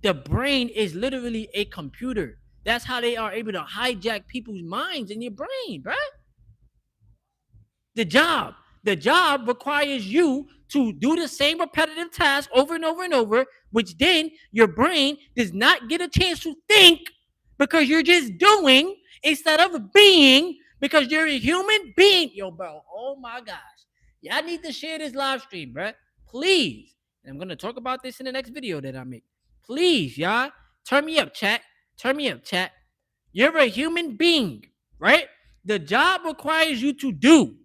The brain is literally a computer. That's how they are able to hijack people's minds in your brain, bro. The job. The job requires you to do the same repetitive task over and over and over, which then your brain does not get a chance to think because you're just doing instead of being because you're a human being. Yo, bro, oh my gosh. Y'all need to share this live stream, bro. Please. And I'm going to talk about this in the next video that I make. Please, y'all. Turn me up, chat. Turn me up, chat. You're a human being, right? The job requires you to do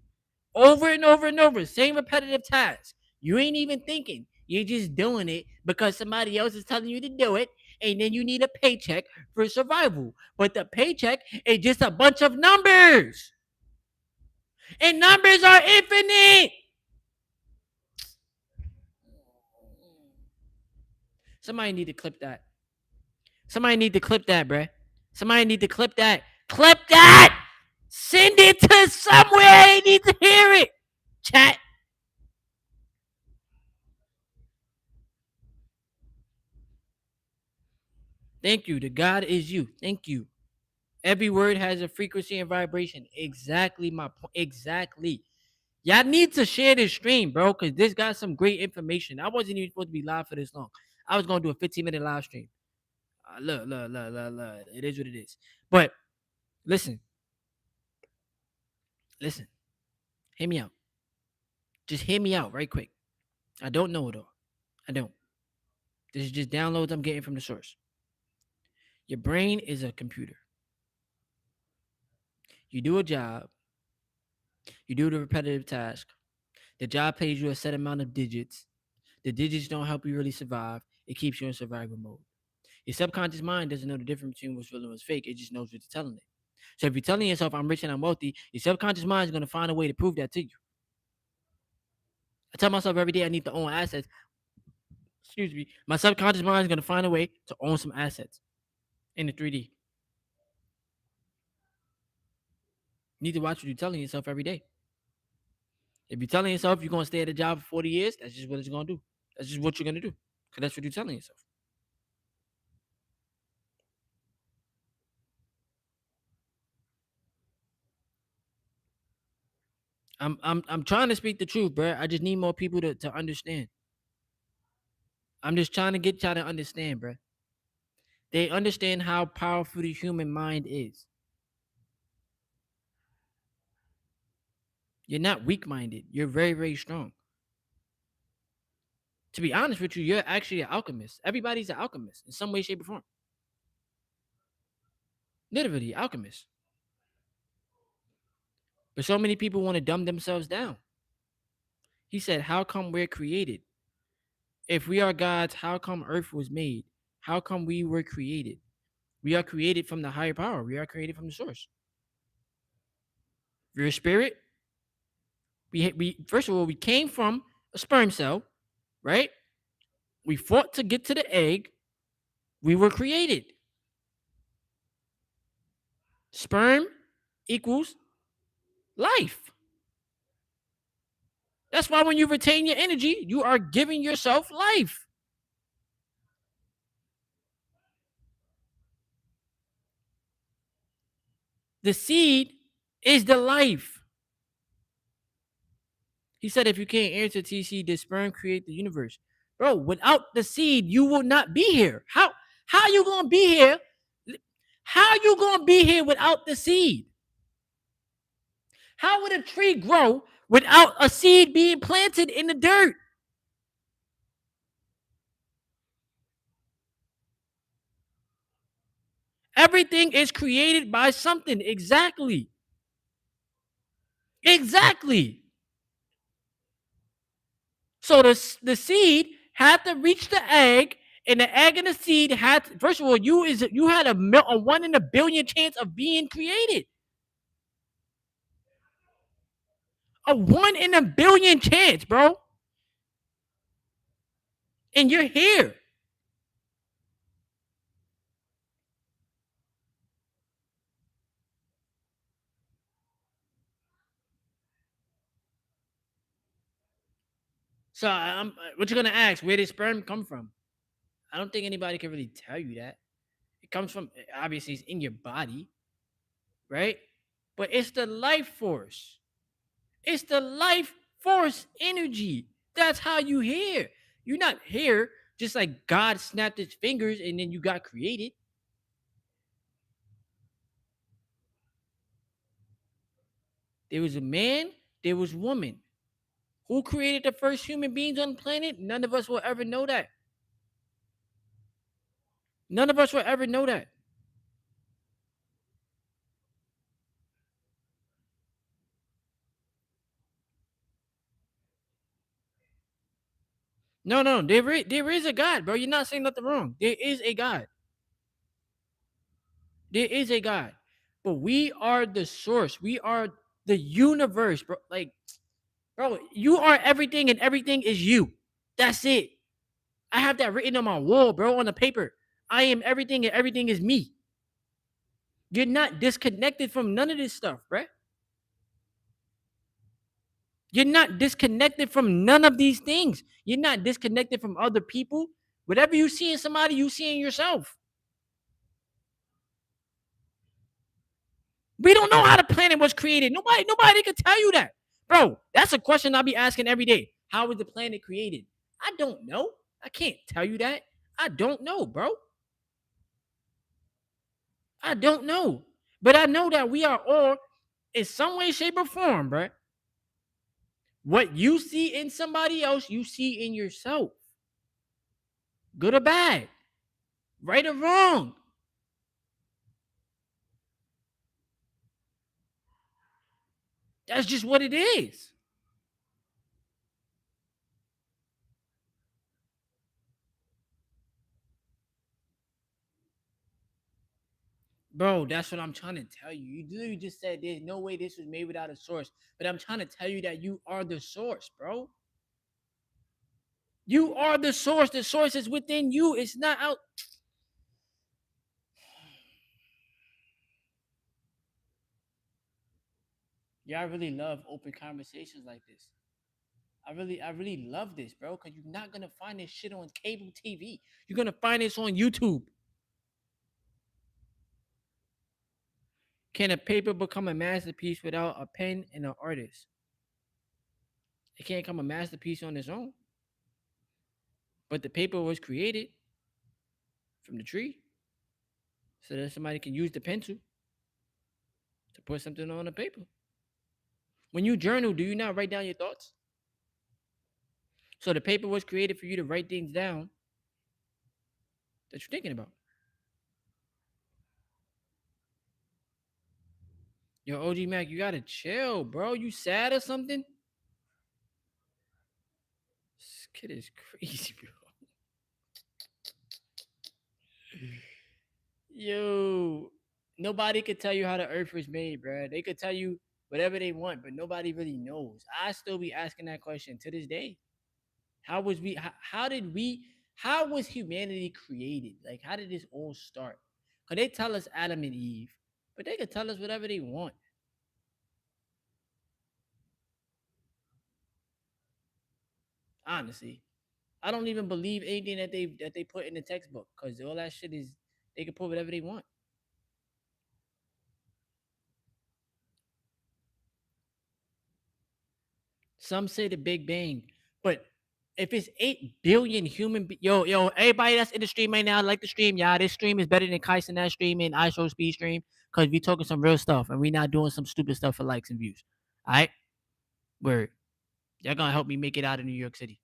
over and over and over, same repetitive tasks. You ain't even thinking. You're just doing it because somebody else is telling you to do it, and then you need a paycheck for survival. But the paycheck is just a bunch of numbers. And numbers are infinite. Somebody need to clip that. Somebody need to clip that, bruh. Somebody need to clip that. Clip that! Send it to somewhere. I need to hear it. Chat. Thank you. The God is you. Thank you. Every word has a frequency and vibration. Exactly my point. Exactly. Y'all need to share this stream, bro, because this got some great information. I wasn't even supposed to be live for this long. I was going to do a 15-minute live stream. Look. It is what it is. But listen. Listen. Hear me out. Just hear me out right quick. I don't know it all. I don't. This is just downloads I'm getting from the source. Your brain is a computer. You do a job. You do the repetitive task. The job pays you a set amount of digits. The digits don't help you really survive. It keeps you in survival mode. Your subconscious mind doesn't know the difference between what's real and what's fake. It just knows what you're telling it. So if you're telling yourself, I'm rich and I'm wealthy, your subconscious mind is going to find a way to prove that to you. I tell myself every day I need to own assets. Excuse me. My subconscious mind is going to find a way to own some assets in the 3D. You need to watch what you're telling yourself every day. If you're telling yourself you're going to stay at a job for 40 years, that's just what it's going to do. That's just what you're going to do. Because that's what you're telling yourself. I'm trying to speak the truth, bro. I just need more people to understand. I'm just trying to get y'all to understand, bro. They understand how powerful the human mind is. You're not weak-minded. You're very, very strong. To be honest with you, you're actually an alchemist. Everybody's an alchemist in some way, shape, or form. Literally, alchemist. But so many people want to dumb themselves down. He said, how come we're created? If we are gods, how come earth was made? How come we were created? We are created from the higher power. We are created from the source. We're a spirit. We first of all, we came from a sperm cell, right? We fought to get to the egg. We were created. Sperm equals life. That's why when you retain your energy, you are giving yourself life. The seed is the life. He said, if you can't answer TC, the sperm create the universe. Bro, without the seed, you will not be here. How you gonna be here? How you gonna be here without the seed? How would a tree grow without a seed being planted in the dirt? Everything is created by something. Exactly. Exactly. So the seed had to reach the egg, and the egg and the seed had to, first of all, you had a 1 in a billion chance of being created. A 1 in a billion chance, bro. And you're here. So what you're gonna ask? Where did sperm come from? I don't think anybody can really tell you that. It comes from, obviously it's in your body, right? But it's the life force. It's the life force energy. That's how you here. You're not here just like God snapped his fingers and then you got created. There was a man, there was woman. Who created the first human beings on the planet? None of us will ever know that. None of us will ever know that. No, no, there is a God, bro. You're not saying nothing wrong. There is a God. There is a God. But we are the source. We are the universe, bro. Like, bro, you are everything and everything is you. That's it. I have that written on my wall, bro, on the paper. I am everything and everything is me. You're not disconnected from none of this stuff, bro. You're not disconnected from none of these things. You're not disconnected from other people. Whatever you see in somebody, you see in yourself. We don't know how the planet was created. Nobody can tell you that. Bro, that's a question I'll be asking every day. How was the planet created? I don't know. I can't tell you that. I don't know, bro. I don't know. But I know that we are all, in some way, shape, or form, bro. What you see in somebody else, you see in yourself. Good or bad, right or wrong. That's just what it is. Bro, that's what I'm trying to tell you. You literally just said there's no way this was made without a source. But I'm trying to tell you that you are the source, bro. You are the source. The source is within you. It's not out. Yeah, I really love open conversations like this. I really love this, bro, because you're not gonna find this shit on cable TV. You're gonna find this on YouTube. Can a paper become a masterpiece without a pen and an artist? It can't become a masterpiece on its own. But the paper was created from the tree so that somebody can use the pencil to put something on the paper. When you journal, do you not write down your thoughts? So the paper was created for you to write things down that you're thinking about. Yo, OG Mac, you gotta chill, bro. You sad or something? This kid is crazy, bro. Yo, nobody could tell you how the earth was made, bro. They could tell you whatever they want, but nobody really knows. I still be asking that question to this day. How was we? How did we? How was humanity created? Like, how did this all start? Cause they tell us Adam and Eve, but they could tell us whatever they want. Honestly, I don't even believe anything that they put in the textbook, cause all that shit is they can put whatever they want. Some say the Big Bang, but if it's 8 billion yo, everybody that's in the stream right now, like the stream, y'all. This stream is better than Kyson that stream and ISO Speed stream because we talking some real stuff and we not doing some stupid stuff for likes and views. All right, word. Y'all gonna help me make it out of New York City.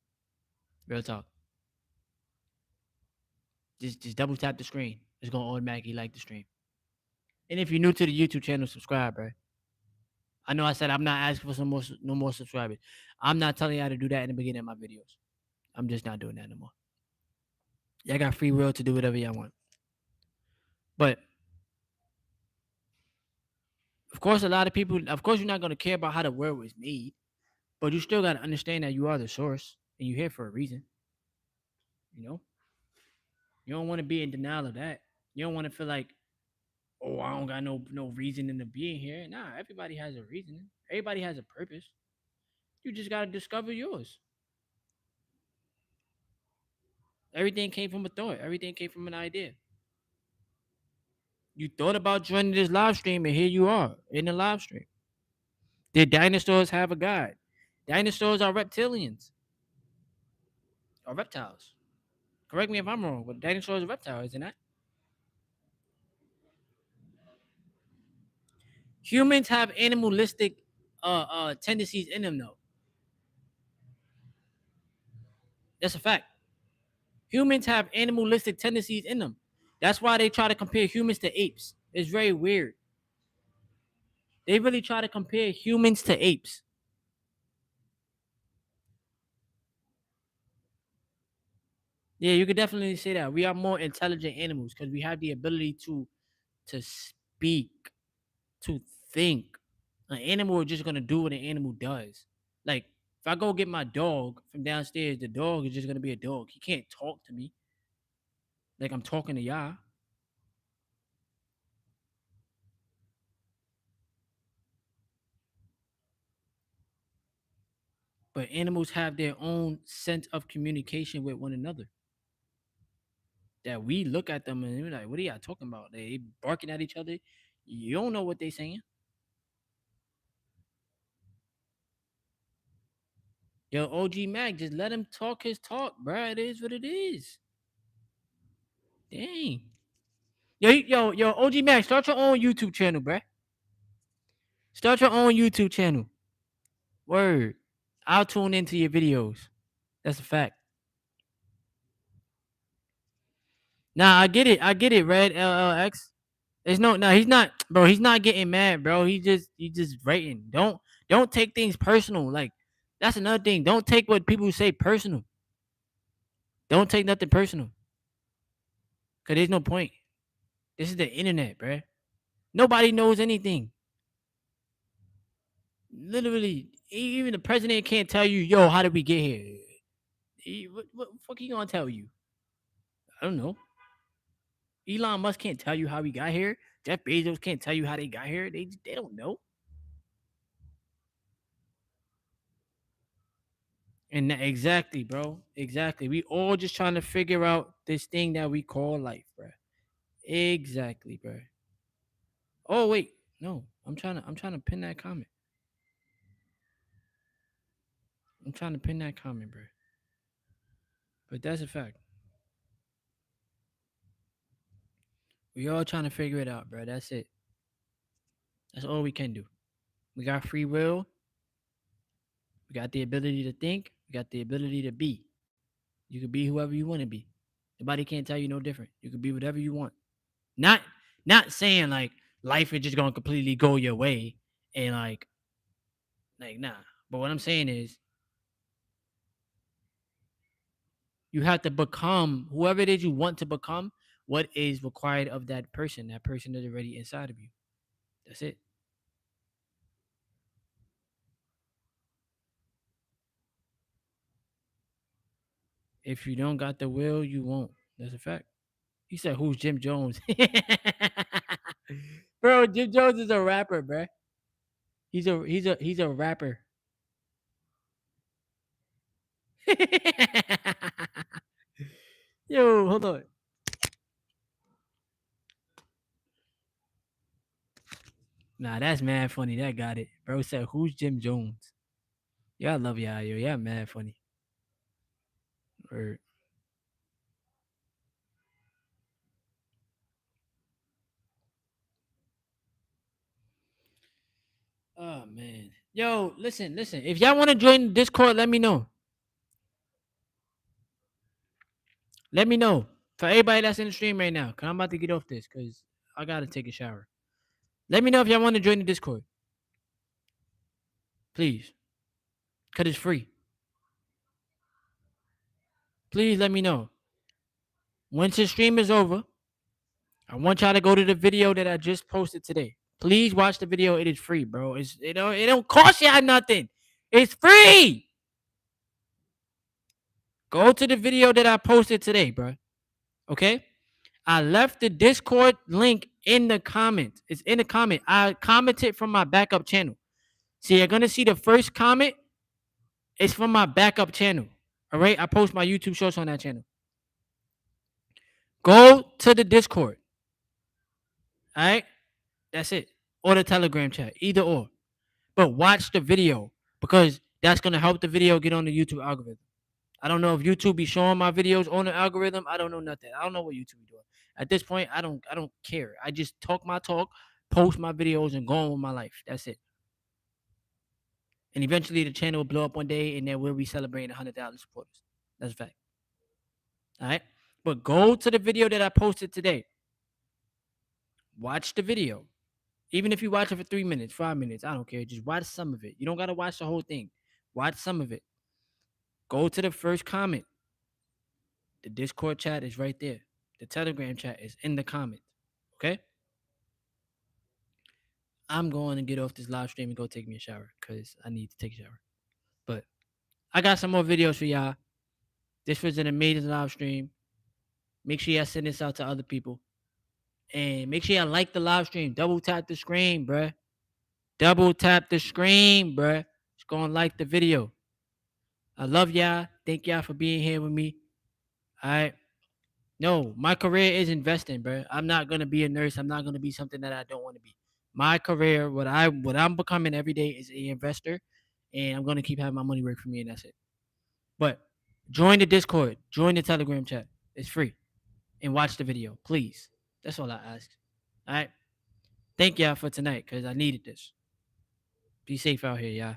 Real talk. Just double tap the screen. It's gonna automatically like the stream. And if you're new to the YouTube channel, subscribe, bro. I know I said I'm not asking for no more subscribers. I'm not telling y'all to do that in the beginning of my videos. I'm just not doing that no more. Y'all got free will to do whatever y'all want. But of course, a lot of people, of course, you're not gonna care about how the world was made, but you still gotta understand that you are the source and you're here for a reason. You know, you don't want to be in denial of that. You don't want to feel like, oh, I don't got no reason in to being here. Nah, everybody has a reason. Everybody has a purpose. You just gotta discover yours. Everything came from a thought. Everything came from an idea. You thought about joining this live stream, and here you are in the live stream. Did dinosaurs have a god? Dinosaurs are reptilians or reptiles. Correct me if I'm wrong, but dinosaurs are reptiles, isn't that? Humans have animalistic tendencies in them, though. That's a fact. Humans have animalistic tendencies in them. That's why they try to compare humans to apes. It's very weird. They really try to compare humans to apes. Yeah, you could definitely say that. We are more intelligent animals because we have the ability to speak, to think. An animal is just gonna do what an animal does. Like if I go get my dog from downstairs, the dog is just gonna be a dog. He can't talk to me like I'm talking to y'all. But animals have their own sense of communication with one another. That we look at them and we're like, what are y'all talking about? They barking at each other. You don't know what they saying. Yo, OG Mac, just let him talk his talk, bro. It is what it is. Dang. Yo, OG Mac, start your own YouTube channel, bro. Start your own YouTube channel. Word. I'll tune into your videos. That's a fact. Nah, I get it. I get it, Red LLX. There's no, he's not, bro. He's not getting mad, bro. He just writing. Don't take things personal. Like that's another thing. Don't take what people say personal. Don't take nothing personal. Cause there's no point. This is the internet, bro. Nobody knows anything. Literally, even the president can't tell you, yo, how did we get here? What the fuck he gonna tell you? I don't know. Elon Musk can't tell you how he got here. Jeff Bezos can't tell you how they got here. They don't know. And exactly, bro. Exactly. We all just trying to figure out this thing that we call life, bro. Exactly, bro. Oh wait, no. I'm trying to pin that comment. I'm trying to pin that comment, bro. But that's a fact. We all trying to figure it out, bro. That's it. That's all we can do. We got free will. We got the ability to think. We got the ability to be. You can be whoever you want to be. Nobody can't tell you no different. You can be whatever you want. Not not saying like life is just gonna completely go your way and like nah. But what I'm saying is you have to become whoever it is you want to become, what is required of that person. That person is already inside of you. That's it. If you don't got the will, you won't. That's a fact. He said, "Who's Jim Jones?" Bro, Jim Jones is a rapper, bro. He's a rapper. Yo, hold on. Nah, that's mad funny. That got it. Bro said, "Who's Jim Jones?" Yeah, I love y'all, yo. Yeah, mad funny. Or oh man. Yo, listen, listen. If y'all want to join the Discord, let me know. Let me know. For everybody that's in the stream right now, cause I'm about to get off this, cause I gotta take a shower. Let me know if y'all want to join the Discord, please, cause it's free. Please let me know. Once the stream is over, I want y'all to go to the video that I just posted today. Please watch the video. It is free, bro. It don't cost y'all nothing. It's free. Go to the video that I posted today, bro. Okay? I left the Discord link in the comments. It's in the comment. I commented from my backup channel. See, you're gonna see the first comment. It's from my backup channel. All right. I post my YouTube shorts on that channel. Go to the Discord. All right. That's it. Or the Telegram chat. Either or. But watch the video because that's gonna help the video get on the YouTube algorithm. I don't know if YouTube be showing my videos on the algorithm. I don't know nothing. I don't know what YouTube be doing. At this point, I don't care. I just talk my talk, post my videos, and go on with my life. That's it. And eventually the channel will blow up one day and then we'll be celebrating 100,000 supporters. That's a fact. All right. But go to the video that I posted today. Watch the video. Even if you watch it for 3 minutes, 5 minutes, I don't care. Just watch some of it. You don't gotta watch the whole thing. Watch some of it. Go to the first comment. The Discord chat is right there. The Telegram chat is in the comments. Okay? I'm going to get off this live stream and go take me a shower because I need to take a shower. But I got some more videos for y'all. This was an amazing live stream. Make sure y'all send this out to other people. And make sure y'all like the live stream. Double tap the screen, bruh. Double tap the screen, bruh. Just go and like the video. I love y'all. Thank y'all for being here with me. All right. No, my career is investing, bro. I'm not gonna be a nurse. I'm not gonna be something that I don't want to be. My career, what I'm becoming every day is an investor, and I'm gonna keep having my money work for me, and that's it. But join the Discord, join the Telegram chat. It's free, and watch the video, please. That's all I ask. All right. Thank y'all for tonight, cause I needed this. Be safe out here, y'all.